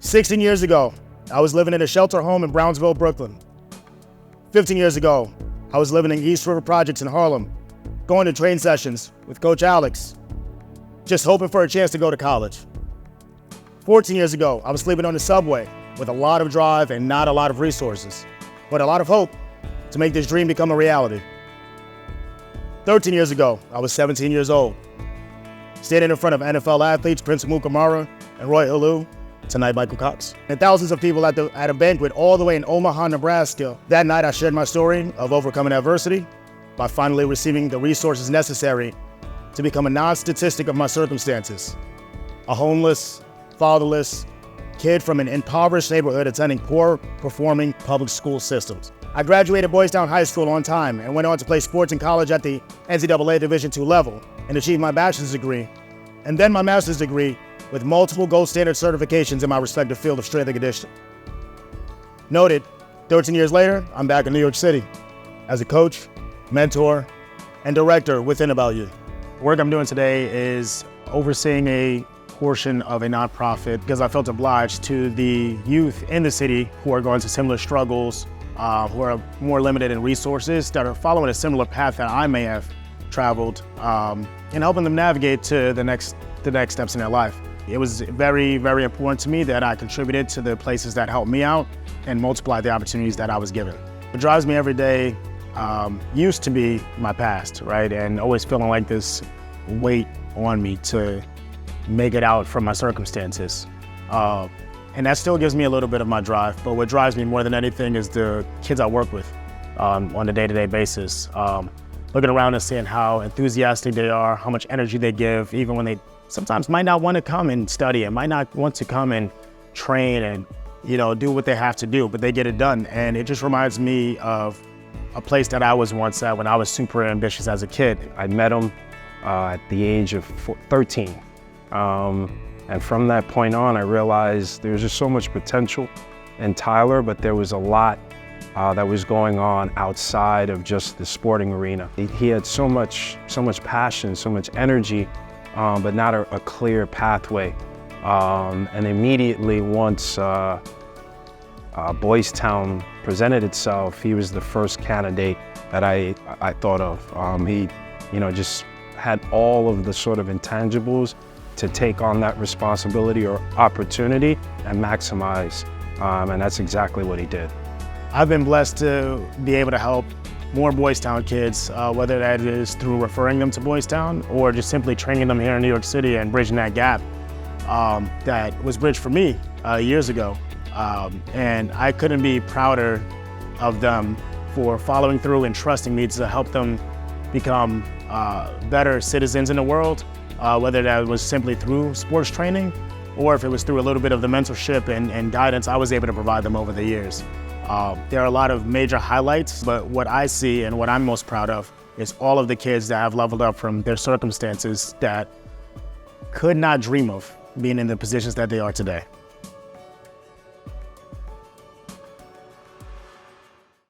16 years ago, I was living in a shelter home in Brownsville, Brooklyn. 15 years ago, I was living in East River Projects in Harlem, going to train sessions with Coach Alex, just hoping for a chance to go to college. 14 years ago, I was sleeping on the subway with a lot of drive and not a lot of resources, but a lot of hope to make this dream become a reality. 13 years ago, I was 17 years old, standing in front of NFL athletes Prince Amukamara and Roy Halou, tonight Michael Cox, and thousands of people at a banquet all the way in Omaha, Nebraska. That night, I shared my story of overcoming adversity by finally receiving the resources necessary to become a non-statistic of my circumstances. A homeless, fatherless kid from an impoverished neighborhood attending poor-performing public school systems. I graduated Boys Town High School on time and went on to play sports in college at the NCAA Division II level and achieved my bachelor's degree and then my master's degree with multiple gold standard certifications in my respective field of strength and conditioning. Noted, 13 years later, I'm back in New York City as a coach, mentor, and director within About You. The work I'm doing today is overseeing a portion of a nonprofit because I felt obliged to the youth in the city who are going through similar struggles, who are more limited in resources, that are following a similar path that I may have traveled, and helping them navigate to the next steps in their life. It was very, very important to me that I contributed to the places that helped me out and multiplied the opportunities that I was given. What drives me every day used to be my past, right? And always feeling like this weight on me to make it out from my circumstances. And that still gives me a little bit of my drive, but what drives me more than anything is the kids I work with on a day-to-day basis. Looking around and seeing how enthusiastic they are, how much energy they give, even when they sometimes might not want to come and study and might not want to come and train and, do what they have to do, but they get it done. And it just reminds me of a place that I was once at when I was super ambitious as a kid. I met him at the age of 13. And from that point on, I realized there was just so much potential in Tyler, but there was a lot that was going on outside of just the sporting arena. He had so much passion, so much energy, but not a clear pathway. And immediately once Boys Town presented itself, he was the first candidate that I thought of. He, just had all of the sort of intangibles to take on that responsibility or opportunity and maximize, and that's exactly what he did. I've been blessed to be able to help more Boys Town kids, whether that is through referring them to Boys Town or just simply training them here in New York City and bridging that gap that was bridged for me years ago. And I couldn't be prouder of them for following through and trusting me to help them become better citizens in the world, whether that was simply through sports training or if it was through a little bit of the mentorship and guidance I was able to provide them over the years. There are a lot of major highlights, but what I see and what I'm most proud of is all of the kids that have leveled up from their circumstances that could not dream of being in the positions that they are today.